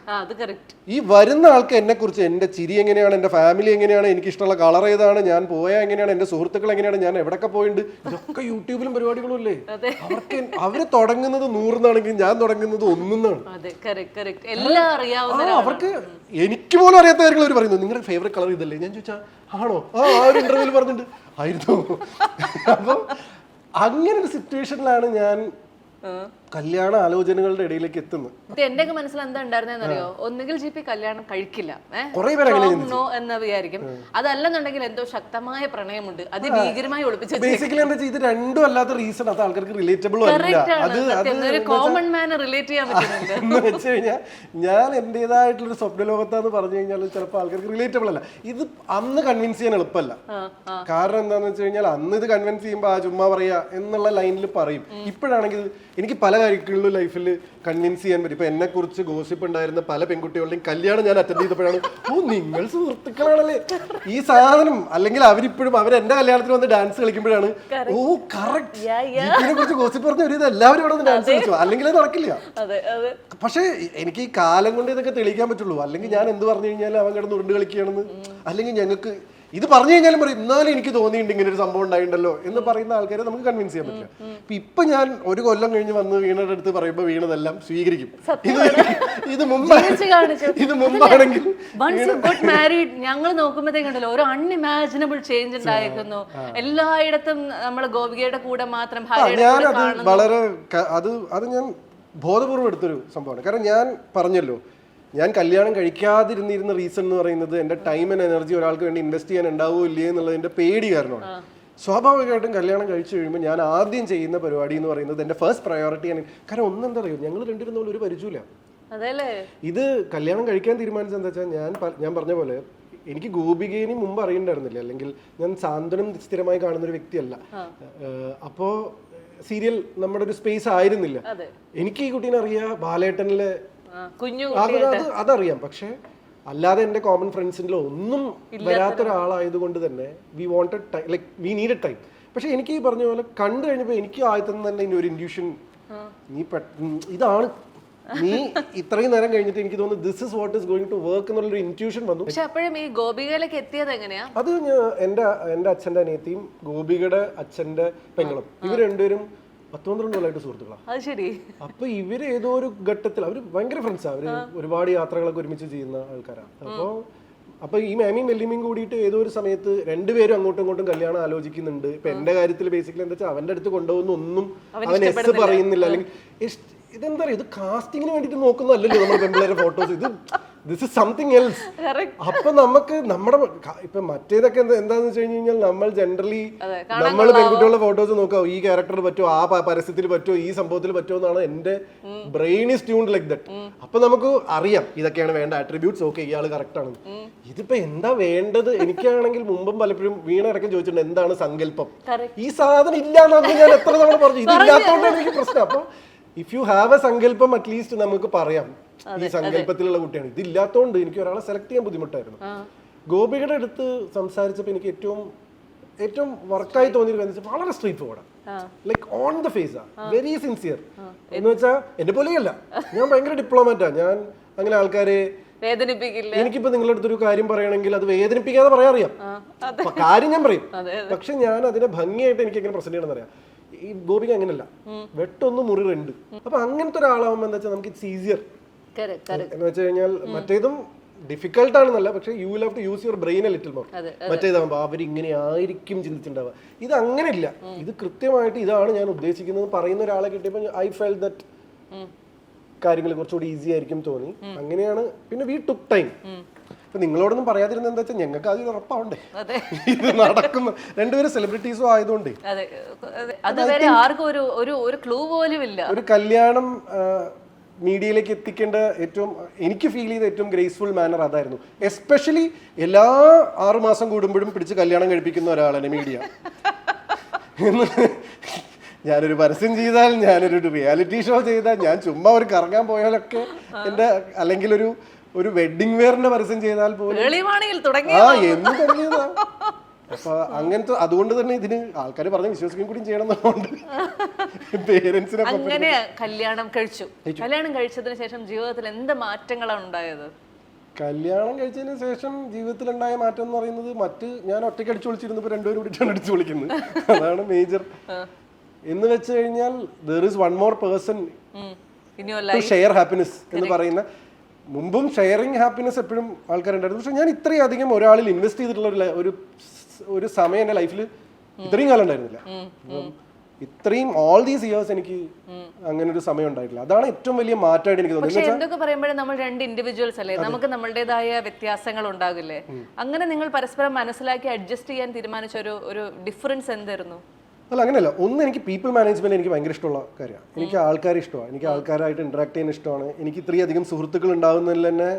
ഈ വരുന്ന ആൾക്ക് എന്നെ കുറിച്ച്, എന്റെ ചിരി എങ്ങനെയാണ്, എന്റെ ഫാമിലി എങ്ങനെയാണ്, എനിക്ക് ഇഷ്ടമുള്ള കളർ ഏതാണ്, ഞാൻ പോയാൽ എങ്ങനെയാണ്, എന്റെ സുഹൃത്തുക്കൾ എങ്ങനെയാണ്, ഞാൻ എവിടെയൊക്കെ പോയിട്ടുണ്ട്, ഇതൊക്കെ യൂട്യൂബിലും പരിപാടികളും അല്ലേ. അവര് തുടങ്ങുന്നത് 100 ഞാൻ തുടങ്ങുന്നത് 1 അവർക്ക് എനിക്ക് പോലും അറിയാത്ത കാര്യങ്ങൾ അവർ പറയുന്നു. നിങ്ങളുടെ ഫേവറേറ്റ് കളർ ഇതല്ലേ? ഞാൻ ചോദിച്ചാ ആണോ? ആ ഒരു ഇന്റർവ്യൂവിൽ പറഞ്ഞിട്ടുണ്ട് ആയിരുന്നു. അപ്പൊ അങ്ങനെ ഒരു സിറ്റുവേഷനിലാണ് ഞാൻ കല്യാണ ആലോചനകളുടെ ഇടയിലേക്ക് എത്തുന്നത്. എന്റെ മനസ്സിൽ എന്താ ഉണ്ടായിരുന്നറിയോ? ഒന്നുകിൽ GP കല്യാണം കഴിക്കില്ല എന്ന് വിചാരിക്കും. അതല്ലെന്നുണ്ടെങ്കിൽ എന്തോ ശക്തമായ പ്രണയമുണ്ട്, അത് ഭീകരമായി ഒളിപ്പിച്ചു. ബേസിക്കലി എന്താ ഇത് രണ്ടും അല്ലാത്ത റീസൺ അത് ആൾക്കാർക്ക് റിലേറ്റബിളും അല്ല. കോമൺ മാന് റിലേറ്റ് ചെയ്യാൻ പറ്റുന്നുണ്ട് എന്ന് വെച്ച് കഴിഞ്ഞാൽ ഞാൻ എന്റേതായിട്ടുള്ളൊരു സ്വപ്ന ലോകത്താന്ന് പറഞ്ഞു കഴിഞ്ഞാൽ ചിലപ്പോൾ ആൾക്കാർക്ക് റിലേറ്റബിൾ അല്ല. ഇത് അന്ന് കൺവിൻസ് ചെയ്യാൻ എളുപ്പമല്ല. കാരണം എന്താന്ന് വെച്ച് കഴിഞ്ഞാൽ അന്ന് ഇത് കൺവിൻസ് ചെയ്യുമ്പോൾ ചുമ്മാ പറയാ എന്നുള്ള ലൈനിൽ പറയും. ഇപ്പോഴാണെങ്കിൽ എനിക്ക് പല കാര്യങ്ങളിലും ലൈഫിൽ കൺവിൻസ് ചെയ്യാൻ പറ്റും. ഇപ്പൊ എന്നെ കുറിച്ച് ഗോസിപ്പ് ഉണ്ടായിരുന്ന പല പെൺകുട്ടികളുടെയും കല്യാണം ഞാൻ അറ്റൻഡ് ചെയ്തപ്പോഴാണ്, ഓ നിങ്ങൾ സുഹൃത്തുക്കളാണല്ലേ ഈ സാധനം. അല്ലെങ്കിൽ അവരിപ്പോഴും എന്റെ കല്യാണത്തിന് വന്ന് ഡാൻസ് കളിക്കുമ്പോഴാണ്, ഓ കറക്റ്റ് ഇതിനെ കുറിച്ച് ഗോസിപ്പ് പറഞ്ഞ ഒരു ഇത് എല്ലാവരും ഇവിടെ വന്ന് ഡാൻസ് കളിച്ചു. അല്ലെങ്കിൽ അത് നടക്കില്ല. പക്ഷെ എനിക്ക് ഈ കാലം കൊണ്ട് ഇതൊക്കെ തെളിയിക്കാൻ പറ്റുള്ളൂ. അല്ലെങ്കിൽ ഞാൻ എന്ത് പറഞ്ഞു കഴിഞ്ഞാൽ അവൻ കിടന്ന് ഉരുണ്ട് കളിക്കുകയാണെന്ന്, അല്ലെങ്കിൽ ഞങ്ങൾക്ക് ഇത് പറഞ്ഞു കഴിഞ്ഞാലും പറയും എന്നാലും എനിക്ക് തോന്നിയിട്ടുണ്ട് ഇങ്ങനെ ഒരു സംഭവം ഉണ്ടായിട്ടുണ്ടല്ലോ എന്ന് പറയുന്ന ആൾക്കാരെ നമുക്ക് കൺവിൻസ് ചെയ്യാൻ പറ്റില്ല. ഇപ്പൊ ഞാൻ ഒരു കൊല്ലം കഴിഞ്ഞ് വന്ന് വീണയുടെ അടുത്ത് പറയുമ്പോൾ വീണതെല്ലാം സ്വീകരിക്കും. ഇത് മുമ്പാണെങ്കിൽ ഞങ്ങൾ നോക്കുമ്പോഴത്തേക്കുണ്ടല്ലോ ഒരു അൺഇമാജിനബിൾ ചേഞ്ച് ഉണ്ടായിരിക്കുന്നു എല്ലായിടത്തും. നമ്മൾ ഗോപികയുടെ കൂടെ മാത്രം ഞാനത് വളരെ അത് ഞാൻ ബോധപൂർവ്വം എടുത്തൊരു സംഭവമാണ്. കാരണം ഞാൻ പറഞ്ഞല്ലോ, ഞാൻ കല്യാണം കഴിക്കാതിരുന്നിരുന്ന റീസൺ എന്ന് പറയുന്നത് എൻ്റെ ടൈം ആൻഡ് എനർജി ഒരാൾക്ക് വേണ്ടി ഇൻവെസ്റ്റ് ചെയ്യാൻ ഉണ്ടാവുമോ ഇല്ലേ എന്നുള്ളതിൻ്റെ പേടി കാരണമാണ്. സ്വാഭാവികമായിട്ടും കല്യാണം കഴിച്ചു കഴിയുമ്പോൾ ഞാൻ ആദ്യം ചെയ്യുന്ന പരിപാടി എന്ന് പറയുന്നത് എൻ്റെ ഫസ്റ്റ് പ്രയോറിറ്റിയാണ്. കാരണം ഒന്നെന്താ അറിയോ, ഞങ്ങൾ രണ്ടിരുന്ന പോലെ ഒരു പരിചയമില്ല. ഇത് കല്യാണം കഴിക്കാൻ തീരുമാനിച്ചത് എന്താ വെച്ചാൽ ഞാൻ പറഞ്ഞ പോലെ എനിക്ക് ഗോപികേനി മുമ്പ് അറിയണ്ടായിരുന്നില്ല. അല്ലെങ്കിൽ ഞാൻ സാന്ത്വനം സ്ഥിരമായി കാണുന്നൊരു വ്യക്തിയല്ല. അപ്പോൾ സീരിയൽ നമ്മുടെ ഒരു സ്പേസ് ആയിരുന്നില്ല. അതെ. എനിക്ക് ഈ കുട്ടീനെ അറിയാം, ബാലേട്ടനിലെ കുഞ്ഞു അതറിയാം. പക്ഷെ അല്ലാതെ എൻ്റെ കോമൺ ഫ്രണ്ട്സിൻ്റെ ഒന്നും വരാത്തൊരാളായതുകൊണ്ട് തന്നെ V wanted time, like we needed time. പക്ഷെ എനിക്ക് ഈ പറഞ്ഞ പോലെ കണ്ടു കഴിഞ്ഞപ്പോൾ എനിക്ക് ആദ്യത്തെ തന്നെ ഇതിൻ്റെ ഒരു ഇൻഡ്യൂഷൻ, ഇതാണ് നീ ഇത്രയും നേരം കഴിഞ്ഞിട്ട് എനിക്ക് തോന്നുന്നു this is what is going to work എന്നുള്ളൊരു ഇൻറ്റ്യൂഷൻ വന്നു. പക്ഷെ അപ്പോഴും ഈ ഗോപികയിലേക്ക് എത്തിയത് എങ്ങനെയാ? അത് എൻ്റെ അച്ഛൻ്റെ അനിയത്തിയും ഗോപികയുടെ അച്ഛൻ്റെ പെങ്ങളും ഇവർ രണ്ടുപേരും 12 കൊല്ലമായിട്ട് സുഹൃത്തുക്കളാണ്. അത് ശരി. അപ്പൊ ഇവര് ഏതോ ഒരു ഘട്ടത്തിൽ അവര് ഭയങ്കര ഫ്രണ്ട്സാണ്, അവര് ഒരുപാട് യാത്രകളൊക്കെ ഒരുമിച്ച് ചെയ്യുന്ന ആൾക്കാരാണ്. അപ്പൊ ഈ മാമിയും വെല്ലിമയും കൂടിയിട്ട് ഏതോ ഒരു സമയത്ത് രണ്ടുപേരും അങ്ങോട്ടും ഇങ്ങോട്ടും കല്യാണം ആലോചിക്കുന്നുണ്ട്. ഇപ്പൊ എന്റെ കാര്യത്തിൽ ബേസിക്കലി എന്താ വെച്ചാൽ അവന്റെ അടുത്ത് കൊണ്ടുപോകുന്ന ഒന്നും അവൻ എസ് പറയുന്നില്ല, അല്ലെങ്കിൽ ഇതെന്താ പറയുക, ഇത് കാസ്റ്റിങ്ങിന് വേണ്ടിട്ട് നോക്കുന്നതല്ലല്ലോ നമ്മൾ പെൺപിള്ളേരെ ഫോട്ടോസ്, ഇത് ദിസ് ഇസ് സംതിങ് എൽസ്. അപ്പൊ നമുക്ക് നമ്മുടെ ഇപ്പൊ മറ്റേതൊക്കെ എന്താന്ന് വെച്ച് കഴിഞ്ഞാൽ നമ്മൾ ജനറലി നമ്മൾ പെൺകുട്ടികളുടെ ഫോട്ടോസ് നോക്കാം, ഈ ക്യാരക്ടറിൽ പറ്റുമോ, ആ പരസ്യത്തിൽ പറ്റുമോ, ഈ സംഭവത്തിൽ പറ്റുമോ എന്നാണ് എന്റെ brain is tuned like that. അപ്പൊ നമുക്ക് അറിയാം ഇതൊക്കെയാണ് വേണ്ട ആട്രിബ്യൂട്ട്സ്, ഓക്കെ ഇയാൾ കറക്റ്റ് ആണ്. ഇതിപ്പോ എന്താ വേണ്ടത്? എനിക്കാണെങ്കിൽ മുമ്പും പലപ്പോഴും വീണ ഇടയ്ക്കും ചോദിച്ചിട്ടുണ്ട് എന്താണ് സങ്കല്പം. ഈ സാധനം ഇല്ലാന്ന് ഞാൻ എത്ര തവണ പറഞ്ഞു, ഇതില്ലാത്തോണ്ടാണ് എനിക്ക് പ്രശ്നം. അപ്പൊ ഇഫ് യു ഹാവ് എ സങ്കല്പം അറ്റ്ലീസ്റ്റ് നമുക്ക് പറയാം ഈ സങ്കല്പത്തിലുള്ള കുട്ടിയാണ്. ഇതില്ലാത്തോണ്ട് എനിക്ക് ഒരാളെ സെലക്ട് ചെയ്യാൻ ബുദ്ധിമുട്ടായിരുന്നു. ഗോപികയുടെ അടുത്ത് സംസാരിച്ചപ്പോൾ എനിക്ക് ഏറ്റവും വർക്കായി തോന്നിയത് വളരെ straightforward, like on the face, very sincere. എന്ന് വെച്ചാൽ എന്നെ പോലെയല്ല, ഞാൻ ഭയങ്കര ഡിപ്ലോമാറ്റാ. ഞാൻ അങ്ങനെ ആൾക്കാരെ വേദനിപ്പിക്കില്ല. എനിക്കിപ്പോ നിങ്ങളുടെ അടുത്തൊരു കാര്യം പറയണമെങ്കിൽ അത് വേദനിപ്പിക്കാതെ പറയാറിയാം, കാര്യം ഞാൻ പറയും. പക്ഷെ ഞാൻ അതിനെ ഭംഗിയായിട്ട് എനിക്ക് എങ്ങനെ പ്രസന്റ് ചെയ്യണമെന്ന് അറിയാം. ഈ ഗോപിക അങ്ങനെയല്ല, വെട്ടൊന്ന് മുറി രണ്ട്. അപ്പൊ അങ്ങനത്തെ ഒരാളാവുമ്പോ എന്താ വെച്ചാൽ നമുക്ക് ഇറ്റ്സ് ഈസിയർ എന്ന് വെച്ച് കഴിഞ്ഞാൽ. മറ്റേതും ഡിഫിക്കൽട്ട് ആണെന്നല്ല, പക്ഷെ you will have to use your brain a little more. മറ്റേതാകുമ്പോ അവരിങ്ങനെ ആയിരിക്കും ചിന്തിച്ചിട്ടുണ്ടാവുക. ഇത് അങ്ങനെയില്ല, ഇത് കൃത്യമായിട്ട് ഇതാണ് ഞാൻ ഉദ്ദേശിക്കുന്നത് പറയുന്ന ഒരാളെ കിട്ടിയപ്പോൾ ഐ ഫെൽ ദറ്റ് കാര്യങ്ങൾ കുറച്ചുകൂടി ഈസി ആയിരിക്കും തോന്നി. അങ്ങനെയാണ്. പിന്നെ വി ടുക്ക് ടൈം. ഇപ്പൊ നിങ്ങളോടൊന്നും പറയാതിരുന്ന എന്താ വെച്ചാൽ ഞങ്ങൾക്ക് അതിൽ ഉറപ്പാവണ്ടേ ഇത് നടക്കുന്ന. രണ്ടുപേരും സെലിബ്രിറ്റീസും ആയതുകൊണ്ടേ ഒരു കല്യാണം മീഡിയയിലേക്ക് എത്തിക്കേണ്ട ഏറ്റവും എനിക്ക് ഫീൽ ചെയ്ത ഏറ്റവും ഗ്രേസ്ഫുൾ മാനർ അതായിരുന്നു. എസ്പെഷ്യലി എല്ലാ 6 മാസം കൂടുമ്പോഴും പിടിച്ച് കല്യാണം കഴിപ്പിക്കുന്ന ഒരാളാണ് മീഡിയ. ഞാനൊരു പരസ്യം ചെയ്താൽ, ഞാനൊരു റിയാലിറ്റി ഷോ ചെയ്താൽ, ഞാൻ ചുമ്മാ ഒരു കറങ്ങാൻ പോയാലൊക്കെ എൻ്റെ, അല്ലെങ്കിൽ ഒരു വെഡിങ് വെയറിന്റെ പരസ്യം ചെയ്താൽ പോലും എന്ത് തുടങ്ങിയതാ. അപ്പൊ അങ്ങനത്തെ അതുകൊണ്ട് തന്നെ ഇതിന് ആൾക്കാർ പറഞ്ഞ് വിശ്വസിക്കുകയും കൂടി ചെയ്യണം എന്നുകൊണ്ട് പേരൻസിനെ അങ്ങനെ കല്യാണം കഴിച്ചതിന് ശേഷം ജീവിതത്തിൽ എന്ത് മാറ്റങ്ങളാണ് ഉണ്ടായത്? കല്യാണം കഴിച്ചതിന് ശേഷം ജീവിതത്തിലുണ്ടായ മാറ്റം എന്ന് പറയുന്നത് ഞാൻ ഒറ്റയ്ക്ക് അടിച്ചു വിളിച്ചിരുന്നപ്പോൾ രണ്ടുപേരും കൂടിയിട്ടാണ് അടിച്ചു വിളിക്കുന്നത്. അതാണ് മേജർ. എന്ന് വെച്ച് കഴിഞ്ഞാൽ there is one more person to share happiness എന്ന് പറയുന്ന. മുമ്പും ഷെയറിങ് ഹാപ്പിനെസ് എപ്പോഴും ആൾക്കാരുണ്ടായിരുന്നു. പക്ഷെ ഞാൻ ഇത്രയും അധികം ഒരാളിൽ ഇൻവെസ്റ്റ് ചെയ്തിട്ടുള്ള ഒരു സമയം എൻ്റെ ലൈഫിൽ ഇത്രയും കാലം ഉണ്ടായിരുന്നില്ല. ഇത്രയും ഓൾ ദീസ് ഇയേഴ്സ് എനിക്ക് അങ്ങനെ ഒരു സമയം ഉണ്ടായിട്ടില്ല. അതാണ് ഏറ്റവും വലിയ മാറ്റമായിട്ട് എനിക്ക് തോന്നുന്നത്. എന്തൊക്കെ പറയുമ്പോഴും നമ്മൾ രണ്ട് ഇൻഡിവിജ്വൽസ് അല്ലേ, നമുക്ക് നമ്മളുടേതായ വ്യത്യാസങ്ങൾ ഉണ്ടാകില്ലേ? അങ്ങനെ നിങ്ങൾ പരസ്പരം മനസ്സിലാക്കി അഡ്ജസ്റ്റ് ചെയ്യാൻ തീരുമാനിച്ച ഒരു ഡിഫറൻസ് എന്തായിരുന്നു? അല്ല അങ്ങനെയല്ല. ഒന്ന്, എനിക്ക് പീപ്പിൾ മാനേജ്മെന്റ് എനിക്ക് ഭയങ്കര ഇഷ്ടമുള്ള കാര്യമാണ്. എനിക്ക് ആൾക്കാരെ ഇഷ്ടമാണ്, എനിക്ക് ആൾക്കാരായിട്ട് ഇന്ററാക്ട് ചെയ്യാൻ ഇഷ്ടമാണ്. എനിക്ക് ഇത്രയും അധികം സുഹൃത്തുക്കൾ ഉണ്ടാകുന്നതിൽ തന്നെ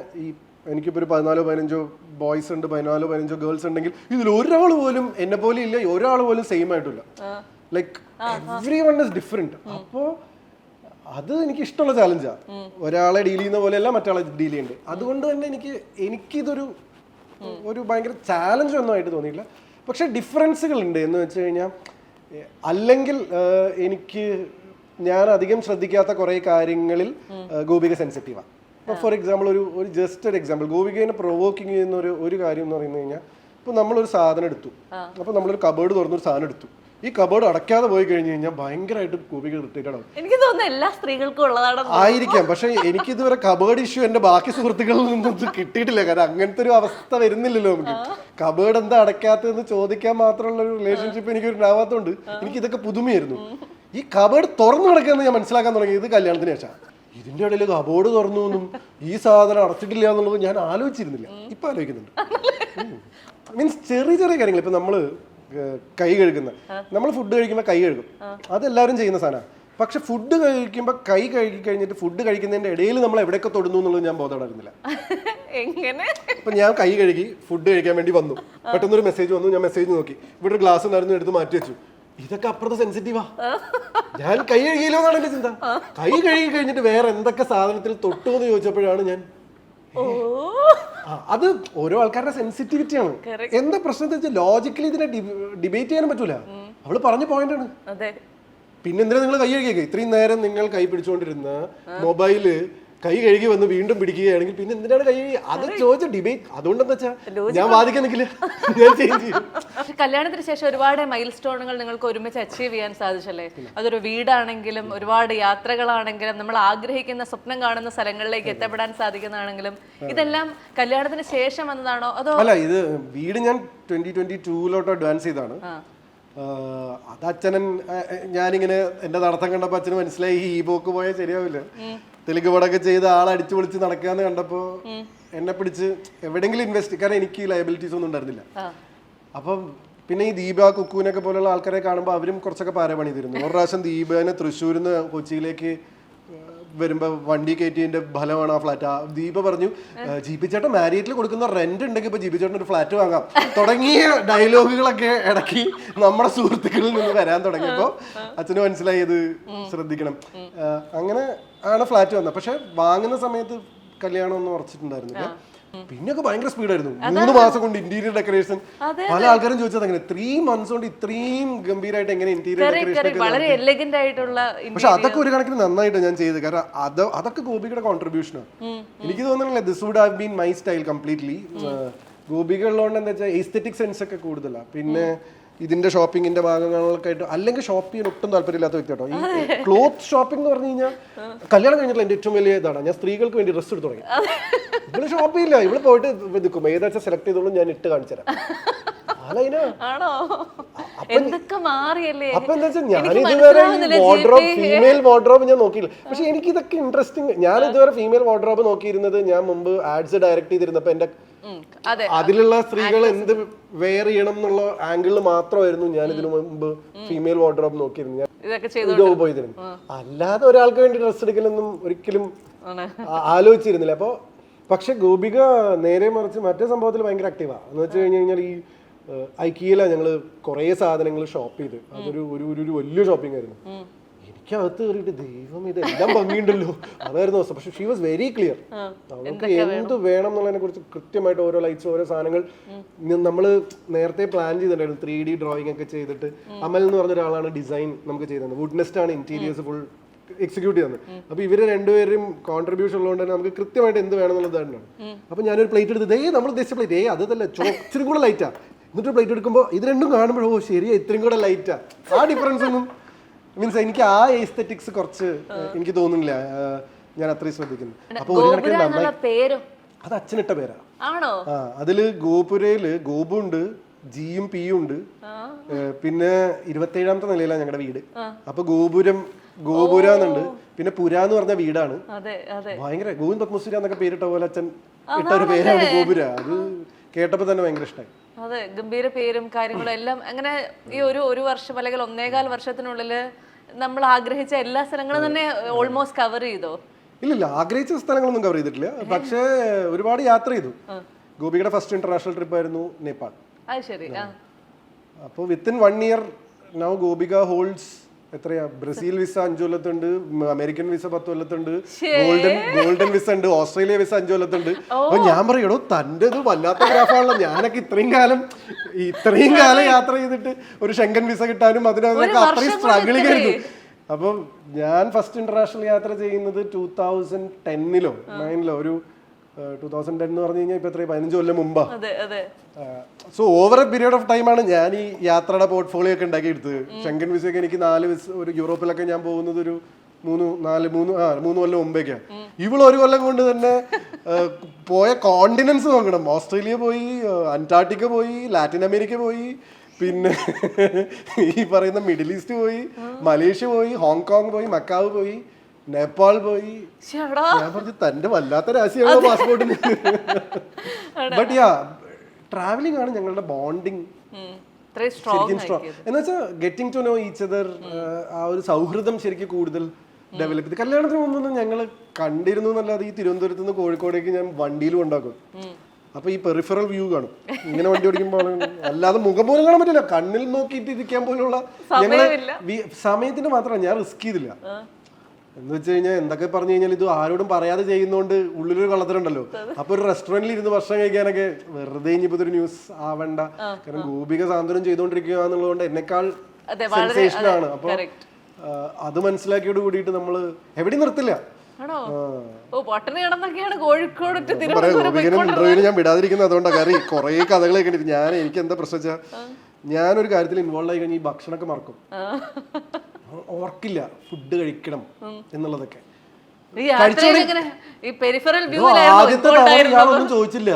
എനിക്കിപ്പോൾ ഒരു 14-15 ബോയ്സ് ഉണ്ട്, 14-15 ഗേൾസ് ഉണ്ടെങ്കിൽ ഇതിൽ ഒരാൾ പോലും എന്നെ പോലെ ഇല്ല, ഒരാൾ പോലും സെയിം ആയിട്ടില്ല. Like every one is different. അപ്പോൾ അത് എനിക്ക് ഇഷ്ടമുള്ള ചാലഞ്ചാണ്. ഒരാളെ ഡീൽ ചെയ്യുന്ന പോലെയല്ല മറ്റാളെ ഡീൽ ചെയ്യേണ്ടത്. അതുകൊണ്ട് തന്നെ എനിക്കിതൊരു ഭയങ്കര ചാലഞ്ച് ഒന്നും ആയിട്ട് തോന്നിയില്ല. പക്ഷെ ഡിഫറൻസുകൾ ഉണ്ട്. എന്ന് വെച്ച് കഴിഞ്ഞാൽ അല്ലെങ്കിൽ ഞാൻ അധികം ശ്രദ്ധിക്കാത്ത കുറേ കാര്യങ്ങളിൽ ഗോപിക സെൻസിറ്റീവാണ്. ഇപ്പോൾ ഫോർ എക്സാമ്പിൾ ഒരു ജസ്റ്റ് ഒരു എക്സാമ്പിൾ, ഗോപികനെ പ്രൊവോക്കിങ് ചെയ്യുന്ന ഒരു കാര്യം എന്ന് പറഞ്ഞു കഴിഞ്ഞാൽ, ഇപ്പോൾ നമ്മളൊരു സാധനം എടുത്തു, അപ്പോൾ നമ്മളൊരു കബേർഡ് തുറന്നൊരു സാധനം എടുത്തു, ഈ കബേർഡ് അടയ്ക്കാതെ പോയി കഴിഞ്ഞു കഴിഞ്ഞാൽ ഭയങ്കരമായിട്ട് ഗോപിക ഇറിറ്റേറ്റഡ് ആവും. എനിക്ക് തോന്നുന്നു എല്ലാ സ്ത്രീകൾക്കും ഉള്ളതാണ് ആയിരിക്കാം. പക്ഷെ എനിക്കിതുവരെ കബേർഡ് ഇഷ്യൂ എൻ്റെ ബാക്കി സുഹൃത്തുക്കളിൽ നിന്നും കിട്ടിയിട്ടില്ല. കാരണം അങ്ങനത്തെ ഒരു അവസ്ഥ വരുന്നില്ലല്ലോ നമുക്ക്. കബേർഡ് എന്താ അടയ്ക്കാത്തതെന്ന് ചോദിക്കാൻ മാത്രമുള്ള ഒരു റിലേഷൻഷിപ്പ് എനിക്ക് ഉണ്ടാവാത്തതുകൊണ്ട് എനിക്ക് ഇതൊക്കെ പുതുമയായിരുന്നു. ഈ കബേർഡ് തുറന്നു കിടക്കുകയെന്ന് ഞാൻ മനസ്സിലാക്കാൻ തുടങ്ങിയത് കല്യാണത്തിന് ശേഷം. ഇതിന്റെ ഇടയിൽ കബോർഡ് തുറന്നു എന്നും ഈ സാധനം അടച്ചിട്ടില്ല എന്നുള്ളത് ഞാൻ ആലോചിച്ചിരുന്നില്ല. ഇപ്പൊ ആലോചിക്കുന്നുണ്ട്. മീൻസ് ചെറിയ ചെറിയ കാര്യങ്ങൾ. ഇപ്പൊ നമ്മള് കൈ കഴുകുന്ന, നമ്മൾ ഫുഡ് കഴിക്കുമ്പോൾ കൈ കഴുകും, അതെല്ലാവരും ചെയ്യുന്ന സാധനമാണ്. പക്ഷെ ഫുഡ് കഴിക്കുമ്പോൾ കൈ കഴുകി കഴിഞ്ഞിട്ട് ഫുഡ് കഴിക്കുന്നതിന്റെ ഇടയിൽ നമ്മൾ എവിടെയൊക്കെ തൊടുന്നു എന്നുള്ളത് ഞാൻ ബോധമുണ്ടായിരുന്നില്ല. അപ്പൊ ഞാൻ കൈ കഴുകി ഫുഡ് കഴിക്കാൻ വേണ്ടി വന്നു, പെട്ടെന്നൊരു മെസ്സേജ് വന്നു. ഞാൻ മെസ്സേജ് നോക്കി, ഇവിടെ ഒരു ഗ്ലാസ് ഉണ്ടായിരുന്നു, എടുത്ത് മാറ്റി വെച്ചു. ഇതൊക്കെ അപ്പുറത്തെ സെൻസിറ്റീവാ. ഞാൻ കൈ കഴുകിയില്ലോ എന്നാണ് എന്റെ ചിന്ത. കൈ കഴുകി കഴിഞ്ഞിട്ട് വേറെ എന്തൊക്കെ സാധനത്തിൽ തൊട്ടു എന്ന് ചോദിച്ചപ്പോഴാണ് ഞാൻ അത് ഓരോ ആൾക്കാരുടെ സെൻസിറ്റിവിറ്റിയാണ്. എന്താ പ്രശ്നം വെച്ചാൽ ലോജിക്കലി ഇതിനെ ഡിബേറ്റ് ചെയ്യാനും പറ്റൂല. അവള് പറഞ്ഞ പോയിന്റ് ആണ്. പിന്നെ എന്തിനാ നിങ്ങൾ കൈ കഴുകിയൊക്കെ ഇത്രയും നേരം നിങ്ങൾ കൈ പിടിച്ചുകൊണ്ടിരുന്ന മൊബൈല് കൈ കഴുകി വന്ന് വീണ്ടും പിടിക്കുകയാണെങ്കിൽ പിന്നെ എന്തിനാണ് കൈ കഴുകി? അത് ചോദിച്ച ഡിബേറ്റ്. അതുകൊണ്ടെന്താ വെച്ചാ ഞാൻ വാദിക്കാൻ നിൽക്കില്ല, ഞാൻ ചേഞ്ച് ചെയ്യും. പക്ഷെ കല്യാണത്തിന് ശേഷം ഒരുപാട് മൈൽ സ്റ്റോണുകൾ നിങ്ങൾക്ക് ഒരുമിച്ച് അച്ചീവ് ചെയ്യാൻ സാധിച്ചല്ലേ? അതൊരു വീടാണെങ്കിലും ഒരുപാട് യാത്രകളാണെങ്കിലും നമ്മൾ ആഗ്രഹിക്കുന്ന സ്വപ്നം കാണുന്ന സ്ഥലങ്ങളിലേക്ക് എത്തപ്പെടാൻ സാധിക്കുന്നതാണെങ്കിലും ഇതെല്ലാം കല്യാണത്തിന് ശേഷം വന്നതാണോ അതോ? അല്ല, ഇത് വീട് ഞാൻ 2022 അഡ്വാൻസ് ചെയ്താണ്. അത് അച്ഛനൻ ഞാനിങ്ങനെ എന്റെ നടത്തം കണ്ടപ്പോ അച്ഛന് മനസ്സിലായി ഈ പോക്ക് പോയാൽ ശരിയാവില്ല, തെലുങ്ക് പടമൊക്കെ ചെയ്ത് ആളടിച്ചു പൊളിച്ച് നടക്കാന്ന് കണ്ടപ്പോ എന്നെ പിടിച്ച് എവിടെയെങ്കിലും ഇൻവെസ്റ്റ്, കാരണം എനിക്ക് ലയബിലിറ്റീസ് ഒന്നും ഉണ്ടായിരുന്നില്ല. അപ്പം പിന്നെ ഈ ദീപ കുക്കുവിനൊക്കെ പോലുള്ള ആൾക്കാരെ കാണുമ്പോൾ അവരും കുറച്ചൊക്കെ പാര പണി തരുന്നു. ഒരു പ്രാവശ്യം ദീപനെ തൃശ്ശൂരിൽ നിന്ന് കൊച്ചിയിലേക്ക് വരുമ്പോ വണ്ടി കയറ്റിയതിന്റെ ഫലമാണ് ആ ഫ്ലാറ്റ്. ദീപ പറഞ്ഞു ജീപി ചേട്ടൻ മാരിയറ്റിൽ കൊടുക്കുന്ന റെന്റ് ഉണ്ടെങ്കിൽ ഇപ്പൊ ജീപി ചേട്ടൻ ഒരു ഫ്ലാറ്റ് വാങ്ങാം തുടങ്ങിയ ഡയലോഗുകളൊക്കെ ഇടയ്ക്ക് നമ്മുടെ സുഹൃത്തുക്കളിൽ നിന്ന് വരാൻ തുടങ്ങിയപ്പോ അച്ഛന് മനസ്സിലായി ഇത് ശ്രദ്ധിക്കണം. അങ്ങനെ ആണ് ഫ്ലാറ്റ് വന്നത്. പക്ഷെ വാങ്ങുന്ന സമയത്ത് കല്യാണം ഒന്നും ഉറച്ചിട്ടുണ്ടായിരുന്നില്ല. പിന്നൊക്കെ ഭയങ്കര സ്പീഡായിരുന്നു. 3 മാസം കൊണ്ട് ഇന്റീരിയർ ഡെക്കറേഷൻ. പല ആൾക്കാരും ചോദിച്ചത് അങ്ങനെ 3 months കൊണ്ട് ഇത്രയും ഗംഭീരമായിട്ട് എങ്ങനെ ഇന്റീരിയർ ഡെക്കറേഷൻ. പക്ഷെ അതൊക്കെ ഒരു കണക്കിന് നന്നായിട്ട് ഞാൻ ചെയ്തത്. കാരണം അതൊക്കെ ഗോപികയുടെ കോൺട്രിബ്യൂഷനാണ്. എനിക്ക് തോന്നുന്നില്ല this would have been my style completely. Gopika ഉള്ളതുകൊണ്ട് എന്താ വെച്ചാൽ എസ്തെറ്റിക് സെൻസ് ഒക്കെ കൂടുതലാണ്. പിന്നെ ഇതിന്റെ ഷോപ്പിങ്ങിന്റെ ഭാഗങ്ങളൊക്കെ ആയിട്ട് അല്ലെങ്കിൽ ഷോപ്പ് ചെയ്യാൻ ഒട്ടും താല്പര്യമില്ലാത്ത വ്യക്തി കേട്ടോ. ഈ ക്ലോത്ത് ഷോപ്പിംഗ് എന്ന് പറഞ്ഞു കഴിഞ്ഞാൽ കല്യാണം കഴിഞ്ഞിട്ടുള്ള എന്റെ ഏറ്റവും വലിയ ഇതാണ്. ഞാൻ സ്ത്രീകൾക്ക് വേണ്ടി ഡ്രസ്സ് എടുത്ത് തുടങ്ങി. ഇവള് ഷോപ്പ് ചെയ്യില്ല, ഇവള് പോയിട്ട് നിൽക്കും ഏതാച്ചാ സെലക്ട് ചെയ്തോളൂ, ഞാൻ ഇട്ട് കാണിച്ചു തരാം. അപ്പൊ എന്താ വെച്ചാൽ ഞാൻ ഇതുവരെ ഫീമെയിൽ വാർഡ്രോബ് ഞാൻ നോക്കിയില്ല. പക്ഷെ എനിക്ക് ഇതൊക്കെ ഇൻട്രസ്റ്റിംഗ്. ഞാൻ ഇതുവരെ ഫീമെയിൽ വാർഡ്രോബ് നോക്കിയിരുന്നത് ഞാൻ മുമ്പ് ആഡ്സ് ഡയറക്ട് ചെയ്തിരുന്നപ്പോ എന്റെ അതിലുള്ള സ്ത്രീകൾ എന്ത് വെയർ ചെയ്യണം എന്നുള്ള ആംഗിളിൽ മാത്രമായിരുന്നു ഞാൻ ഇതിനു മുമ്പ് ഫീമെയിൽ വാർഡ്രോബ് നോക്കിയിരുന്നു. ഞാൻ പോയിരുന്നു. അല്ലാതെ ഒരാൾക്ക് വേണ്ടി ഡ്രസ്സ് എടുക്കലൊന്നും ഒരിക്കലും ആലോചിച്ചിരുന്നില്ല. അപ്പൊ പക്ഷെ ഗോപിക നേരെ മറിച്ച് മറ്റേ സംഭവത്തിൽ ഭയങ്കര ആക്റ്റീവാ. എന്ന് വെച്ച് കഴിഞ്ഞ് കഴിഞ്ഞാൽ ഈ ഐക്കിയയിലാണ് ഞങ്ങള് കുറെ സാധനങ്ങൾ ഷോപ്പ് ചെയ്ത്. അതൊരു ഒരു വലിയ ഷോപ്പിംഗ് ആയിരുന്നു. എനിക്കകത്ത് കയറിയിട്ട് ദൈവം ഇതെല്ലാം ഭംഗിയുണ്ടല്ലോ, അതായിരുന്നു അവസ്ഥ. പക്ഷെ ഷീ വാസ് വെരി ക്ലിയർ. അവൾക്ക് എന്ത് വേണം എന്നുള്ളതിനെ കുറിച്ച് കൃത്യമായിട്ട് ഓരോ ലൈറ്റ്സ് ഓരോ സാധനങ്ങൾ നമ്മൾ നേരത്തെ പ്ലാൻ ചെയ്തിട്ടുണ്ടായിരുന്നു. 3D ഡ്രോയിങ് ഒക്കെ ചെയ്തിട്ട് അമൽ എന്ന് പറഞ്ഞ ഒരാളാണ് ഡിസൈൻ നമുക്ക് ചെയ്തത്. വുഡ് നെസ്റ്റ് ആണ് ഇന്റീരിയേഴ്സ് ഫുൾ എക്സിക്യൂട്ട് ചെയ്യുന്നത്. അപ്പൊ ഇവര് രണ്ടുപേരും കോൺട്രിബ്യൂഷൻ ഉള്ളതുകൊണ്ട് തന്നെ നമുക്ക് കൃത്യമായിട്ട് എന്ത് വേണം എന്നുള്ളതാണ്. അപ്പൊ ഞാനൊരു പ്ലേറ്റ് എടുത്ത് നമ്മൾ ഉദ്ദേശിച്ച പ്ലേറ്റ് അതല്ല ഇച്ചിരി കൂടെ ലൈറ്റാ. എന്നിട്ട് പ്ലേറ്റ് എടുക്കുമ്പോൾ ഇത് രണ്ടും കാണുമ്പോഴോ ശരിയാ ഇത്രയും കൂടെ ലൈറ്റാ. ആ ഡിഫറൻസ് ഒന്നും മീൻസ് എനിക്ക് ആ എസ്തെറ്റിക്സ് കുറച്ച് എനിക്ക് തോന്നുന്നില്ല ഞാൻ അത്രയും ശ്രദ്ധിക്കുന്നു. അപ്പൊ ഒരു കണക്കിന് അത് അച്ഛനിട്ട പേരാ. അതില് ഗോപുരയില് ഗോപു ഉണ്ട്, ജിയും പിയും ഉണ്ട്. പിന്നെ 27ാമത്തെ നിലയിലാണ് ഞങ്ങളുടെ വീട്. അപ്പൊ ഗോപുര എന്നുണ്ട്. പിന്നെ പുര എന്ന് പറഞ്ഞ വീടാണ്. ഭയങ്കര ഗോവിന്ദ് പത്മസൂര്യ എന്നൊക്കെ പേരിട്ട പോലെ അച്ഛൻ ഇട്ട ഒരു പേരാണ് ഗോപുര. അത് കേട്ടപ്പോ തന്നെ ഭയങ്കര ഇഷ്ടമായി. അതെ, ഗംഭീര പേരും കാര്യങ്ങളും എല്ലാം. അങ്ങനെ ഈ ഒരു വർഷം അല്ലെങ്കിൽ 1.25 വർഷത്തിനുള്ളില് നമ്മൾ ആഗ്രഹിച്ച എല്ലാ സ്ഥലങ്ങളും തന്നെ ഓൾമോസ്റ്റ് കവർ ചെയ്തോ? ഇല്ല, ആഗ്രഹിച്ച സ്ഥലങ്ങളൊന്നും കവർ ചെയ്തിട്ടില്ല. പക്ഷേ ഒരുപാട് യാത്ര ചെയ്തു. ഗോപികയുടെ ഫസ്റ്റ് ഇന്റർനാഷണൽ ട്രിപ്പ് ആയിരുന്നു നേപ്പാൾ. അപ്പോൾ within 1 year now Gopika holds എത്രയാ ബ്രസീൽ വിസ 5 കൊല്ലത്തുണ്ട്, അമേരിക്കൻ വിസ 10 കൊല്ലത്തുണ്ട്, ഗോൾഡൻ വിസ ഉണ്ട്, ഓസ്ട്രേലിയ വിസ 5 കൊല്ലത്തുണ്ട്. അപ്പൊ ഞാൻ പറയടോ തന്റെ ഇത് വല്ലാത്ത ഗ്രാഫാണല്ലോ. ഞാനൊക്കെ ഇത്രയും കാലം യാത്ര ചെയ്തിട്ട് ഒരു ഷെങ്കൻ വിസ കിട്ടാനും അതിനൊക്കെ അത്രയും സ്ട്രഗിളിംഗ് ആയിരുന്നു. അപ്പം ഞാൻ ഫസ്റ്റ് ഇന്റർനാഷണൽ യാത്ര ചെയ്യുന്നത് 2010-ലോ 9-ലോ ഒരു 2010 എന്ന് പറഞ്ഞു കഴിഞ്ഞാൽ ഇപ്പൊ എത്ര 15 കൊല്ലം മുമ്പാ. So over a period of ടൈമാണ് ഞാൻ ഈ യാത്രയുടെ പോർട്ട്ഫോളിയോ ഒക്കെ ഉണ്ടാക്കി എടുത്തത്. ഷെങ്കൻ വിസയൊക്കെ എനിക്ക് 4 വിസ ഒരു യൂറോപ്പിലൊക്കെ ഞാൻ പോകുന്നത് ഒരു 3 കൊല്ലം മുമ്പേക്കാണ്. ഇവള് 1 കൊല്ലം കൊണ്ട് തന്നെ പോയ കോണ്ടിനൻസ് നോക്കണം. ഓസ്ട്രേലിയ പോയി, അന്റാർട്ടിക്ക പോയി, ലാറ്റിൻ അമേരിക്ക പോയി, പിന്നെ ഈ പറയുന്ന മിഡിൽ ഈസ്റ്റ് പോയി, മലേഷ്യ പോയി, ഹോങ്കോങ് പോയി, മക്കാവ് പോയി, നേപ്പാൾ പോയി. ഞാൻ പറഞ്ഞു തന്റെ വല്ലാത്ത രാശിയാണോ പാസ്പോർട്ടിന്. ബട്ട് യാ ട്രാവലിംഗ് ആണ് ഞങ്ങളുടെ ബോണ്ടിങ് ശരിക്കും സ്ട്രോങ്. എന്ന് വെച്ചാൽ getting to know each other, ആ ഒരു സൗഹൃദം ശരിക്കും കൂടുതൽ ഡെവലപ്പ് ചെയ്ത്. കല്യാണത്തിന് മുമ്പൊന്നും ഞങ്ങൾ കണ്ടിരുന്നു എന്നല്ലാതെ ഈ തിരുവനന്തപുരത്ത് നിന്ന് കോഴിക്കോടേക്ക് ഞാൻ വണ്ടിയിലും ഉണ്ടാക്കും. അപ്പൊ ഈ പെറിഫറൽ വ്യൂ കാണും ഇങ്ങനെ വണ്ടി ഓടിക്കുമ്പോൾ. അല്ലാതെ മുഖം പോലും കാണാൻ പറ്റില്ല, കണ്ണിൽ നോക്കിയിട്ട് ഇരിക്കാൻ പോലുള്ള ഞങ്ങള് സമയത്തിന് മാത്രമല്ല ഞാൻ റിസ്ക് ചെയ്തില്ല. എന്ന് വെച്ച് കഴിഞ്ഞാൽ എന്തൊക്കെ പറഞ്ഞു കഴിഞ്ഞാൽ ഇത് ആരോടും പറയാതെ ചെയ്യുന്നോണ്ട് ഉള്ളിലൊരു കള്ളത്തരുണ്ടല്ലോ. അപ്പൊ ഒരു റെസ്റ്റോറന്റിൽ ഇരുന്ന് ഭക്ഷണം കഴിക്കാനൊക്കെ വെറുതെ ഇനിയിപ്പോ ഒരു ന്യൂസ് ആവണ്ട, കാരണം ഗോപിക സാന്ത്വനം ചെയ്തോണ്ടിരിക്കുക എന്നുള്ളതുകൊണ്ട് എന്നെക്കാൾ സെൻസേഷൻ ആണ്. അപ്പൊ അത് മനസ്സിലാക്കിയോട് കൂടിയിട്ട് നമ്മള് എവിടെയും നിർത്തില്ല. ഇന്റർവ്യൂവിന് ഞാൻ വിടാതിരിക്കുന്നത് അതുകൊണ്ടാണ്. കാരണം കുറെ കഥകളൊക്കെ ഉണ്ട്. എനിക്ക് എന്താ പ്രശ്നം വെച്ചാൽ ഞാനൊരു കാര്യത്തിൽ ഇൻവോൾവ് ആയി കഴിഞ്ഞാൽ ഈ ഭക്ഷണമൊക്കെ മറക്കും, ഓർക്കില്ല ഫുഡ് കഴിക്കണം എന്നുള്ളതൊക്കെ. ആദ്യത്തെ തവണ ഇയാളൊന്നും ചോദിച്ചില്ല,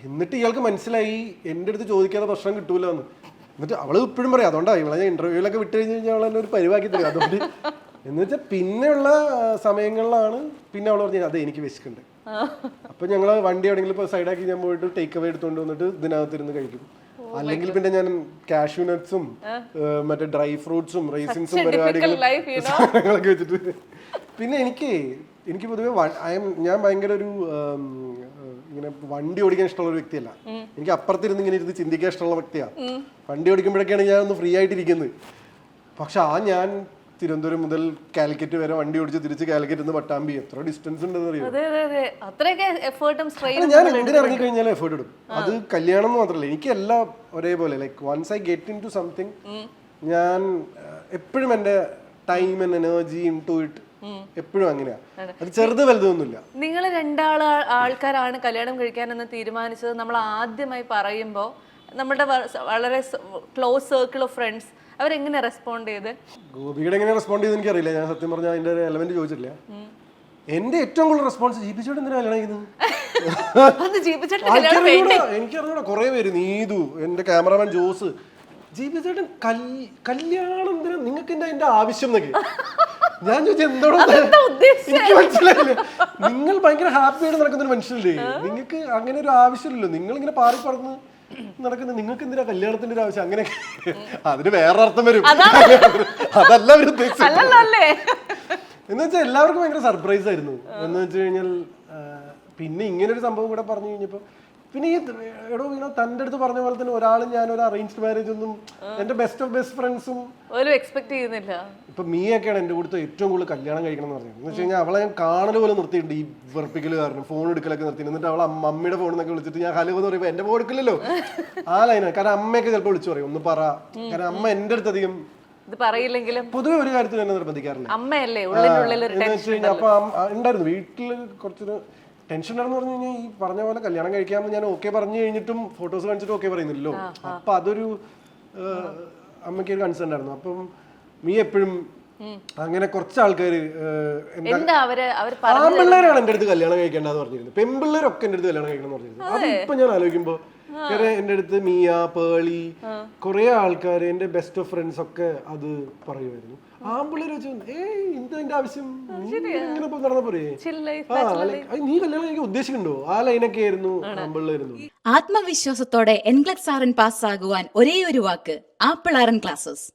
എന്നിട്ട് ഇയാൾക്ക് മനസ്സിലായി എന്റെ അടുത്ത് ചോദിക്കാതെ ഭക്ഷണം കിട്ടൂല എന്ന്. എന്നിട്ട് അവള് ഇപ്പോഴും പറയാം, അതുകൊണ്ടാ ഇവളെ ഞാൻ ഇന്റർവ്യൂലൊക്കെ വിട്ട് കഴിഞ്ഞ് കഴിഞ്ഞാൽ അവളെന്നെ ഒരു പരിവാക്കി തരും. അതുകൊണ്ട് എന്ന് വെച്ചാൽ പിന്നെയുള്ള സമയങ്ങളിലാണ് പിന്നെ അവൾ പറഞ്ഞത് അതെ എനിക്ക് വിശക്കുണ്ട്. അപ്പൊ ഞങ്ങള് വണ്ടി എവിടെയെങ്കിലും ഇപ്പൊ സൈഡാക്കി ഞാൻ പോയിട്ട് ടേക്ക് അവേ എടുത്തോണ്ട് വന്നിട്ട് ഇതിനകത്തിരുന്ന് കഴിക്കും. അല്ലെങ്കിൽ പിന്നെ ഞാൻ കാഷ്യൂ നട്ട്സും മറ്റേ ഡ്രൈ ഫ്രൂട്ട്സും റൈസിൻസും പരിപാടികളൊക്കെ വെച്ചിട്ട്. പിന്നെ എനിക്ക് പൊതുവെ ഞാൻ ഭയങ്കര ഒരു ഇങ്ങനെ വണ്ടി ഓടിക്കാൻ ഇഷ്ടമുള്ള ഒരു വ്യക്തിയല്ല. എനിക്ക് അപ്പുറത്തിരുന്ന് ഇങ്ങനെ ഇരുന്ന് ചിന്തിക്കാൻ ഇഷ്ടമുള്ള വ്യക്തിയാണ്. വണ്ടി ഓടിക്കുമ്പോഴൊക്കെയാണ് ഞാൻ ഒന്ന് ഫ്രീ ആയിട്ടിരിക്കുന്നത്. പക്ഷെ ഞാൻ തിരുവനന്തപുരം മുതൽ കാലിക്കറ്റ് വരെ വണ്ടി ഓടിച്ച് തിരിച്ച് കാലിക്കറ്റ് നിന്ന് പട്ടാമ്പി എത്ര ഡിസ്റ്റൻസ് ഉണ്ടെന്ന് അറിയാം. ഞാൻ എന്തിനു ഇറങ്ങി കഴിഞ്ഞാലും എഫേർട്ട് ഇടും. അത് കല്യാണം എന്ന് മാത്രമല്ല, എനിക്ക് എല്ലാം ഒരേപോലെ. Like once I get into something ഞാൻ എപ്പോഴും എന്റെ time and energy into it എപ്പോഴും അങ്ങനെയാ. അത് ചെറുത് വലുതൊന്നുമില്ല. നിങ്ങൾ ആൾക്കാരാണ് കല്യാണം കഴിക്കാനെന്ന് തീരുമാനിച്ചത് നമ്മൾ ആദ്യമായി പറയുമ്പോൾ നമ്മുടെ വളരെ ക്ലോസ് സർക്കിൾ ഓഫ് ഫ്രണ്ട്സ് അവരെങ്ങനെ റെസ്പോണ്ട് ചെയ്ത്? ഗോപിയുടെ എങ്ങനെ റെസ്പോണ്ട് ചെയ്ത് എനിക്കറിയില്ല. ഞാൻ സത്യം പറഞ്ഞാൽ അതിന്റെ ഒരു എലമെന്റ് ചോദിച്ചിട്ടില്ല. എന്റെ ഏറ്റവും കൂടുതൽ റെസ്പോൺസ് ജീപ്പിച്ചോട്ട് എന്തിനാ കല്യാണം ചെയ്യുന്നത്? എനിക്കറിഞ്ഞൂടാ. കുറെ പേര്, നീതു, എന്റെ ക്യാമറമാൻ ജോസ്, ജീപ്പിച്ചേട്ടൻ കല്യാണം എന്തിനാ നിങ്ങൾക്ക് അതിന്റെ ആവശ്യം എന്നൊക്കെ. ഞാൻ ചോദിച്ചാൽ എന്തോടാ എനിക്ക് മനസ്സിലായില്ല. നിങ്ങൾ ഭയങ്കര ഹാപ്പി ആയിട്ട് നടക്കുന്ന ഒരു മനുഷ്യനല്ലേ, നിങ്ങൾക്ക് അങ്ങനെ ഒരു ആവശ്യമില്ലല്ലോ. നിങ്ങൾ ഇങ്ങനെ പാറി പറന്ന് നടക്കുന്നത്, നിങ്ങൾക്ക് എന്തിനാ കല്യാണത്തിന്റെ ഒരു ആവശ്യം? അങ്ങനെ അതിന് വേറെ അർത്ഥം വരും. അതല്ല അവർ ഉദ്ദേശിച്ചത്. എന്ന് വെച്ചാൽ എല്ലാവർക്കും ഭയങ്കര സർപ്രൈസ് ആയിരുന്നു. എന്ന് വെച്ച് കഴിഞ്ഞാൽ പിന്നെ ഇങ്ങനൊരു സംഭവം കൂടെ പറഞ്ഞു കഴിഞ്ഞപ്പോ പിന്നെ ഈ തന്റെ അടുത്ത് പറഞ്ഞ പോലെ തന്നെ ഒരാളും ഞാനൊരു അറേഞ്ച്ഡ് മാരേജ് ഒന്നും എന്റെ ബെസ്റ്റ് ഓഫ് ബെസ്റ്റ് ഫ്രണ്ട്സും എക്സ്പെക്ട് ചെയ്യുന്നില്ല. ഇപ്പൊ മീയൊക്കെയാണ് എന്റെ കൂടെ ഏറ്റവും കൂടുതൽ കല്യാണം കഴിക്കണം എന്ന് പറഞ്ഞത്. എന്ന് വെച്ച് കഴിഞ്ഞാൽ അവളെ ഞാൻ കാണൽ പോലെ നിർത്തിയിട്ടുണ്ട് ഈ വെറുപ്പിക്കല് കാരണം. ഫോൺ എടുക്കലൊക്കെ നിർത്തി. എന്നിട്ട് അവളെ മമ്മിയുടെ ഫോണിൽ നിന്നൊക്കെ വിളിച്ചിട്ട് ഞാൻ ഹലോ എന്ന് പറയുമ്പോൾ എന്റെ ഫോൺ എടുക്കില്ലല്ലോ ആ ലൈനാണ്. കാരണം അമ്മയൊക്കെ ചിലപ്പോൾ വിളിച്ചു പറയും ഒന്ന് പറ. കാരണം അമ്മ എന്റെ അടുത്ത് അധികം പറയില്ലെങ്കിലും പൊതുവെ ഒരു കാര്യത്തിൽ എന്നെ നിർബന്ധിക്കാറില്ല. അമ്മയല്ലേ അപ്പൊ ഉണ്ടായിരുന്നു വീട്ടില് കുറച്ചൊരു ടെൻഷൻ ഉണ്ടായിരുന്നു. പറഞ്ഞു കഴിഞ്ഞാൽ ഈ പറഞ്ഞ പോലെ കല്യാണം കഴിക്കാമെന്ന് ഞാൻ ഓക്കെ പറഞ്ഞു കഴിഞ്ഞിട്ടും ഫോട്ടോസ് കാണിച്ചിട്ട് ഓക്കെ പറയുന്നില്ലല്ലോ. അപ്പൊ അതൊരു അമ്മയ്ക്ക് ഒരു കൺസേൺ ആയിരുന്നു. അപ്പം നീ എപ്പോഴും അങ്ങനെ കുറച്ച് ആൾക്കാര് ആൺപിള്ളേരാണ് എന്റെ അടുത്ത് കല്യാണം കഴിക്കേണ്ടതെന്ന് പറഞ്ഞിരുന്നത്. പെൺപിള്ളേരൊക്കെ എന്റെ അടുത്ത് കല്യാണം കഴിക്കണം എന്ന് പറഞ്ഞിരുന്നത്. അതിപ്പോ ഞാൻ ആലോചിക്കുമ്പോ എന്റെ അടുത്ത് മിയ, പേളി, കുറെ ആൾക്കാർ എന്റെ ബെസ്റ്റ് ഓഫ് ഫ്രണ്ട്സ് ഒക്കെ അത് പറയുമായിരുന്നു. ആമ്പിള്ളേര് വെച്ചു ഇതിന്റെ ആവശ്യം ഇങ്ങനെ നടന്ന പോരേ, നീ കല്യാണം കഴിക്കാൻ ഉദ്ദേശിക്കുന്നുണ്ടോ? ആ ലൈനൊക്കെ ആയിരുന്നു ആമ്പിള്ളേരുന്നു. ആത്മവിശ്വാസത്തോടെ എൻഗ്ലക്സ് ആർ പാസ്സാകുവാൻ ഒരേ ഒരു വാക്ക്, ആപ്പിൾ ആർ ക്ലാസ്സസ്.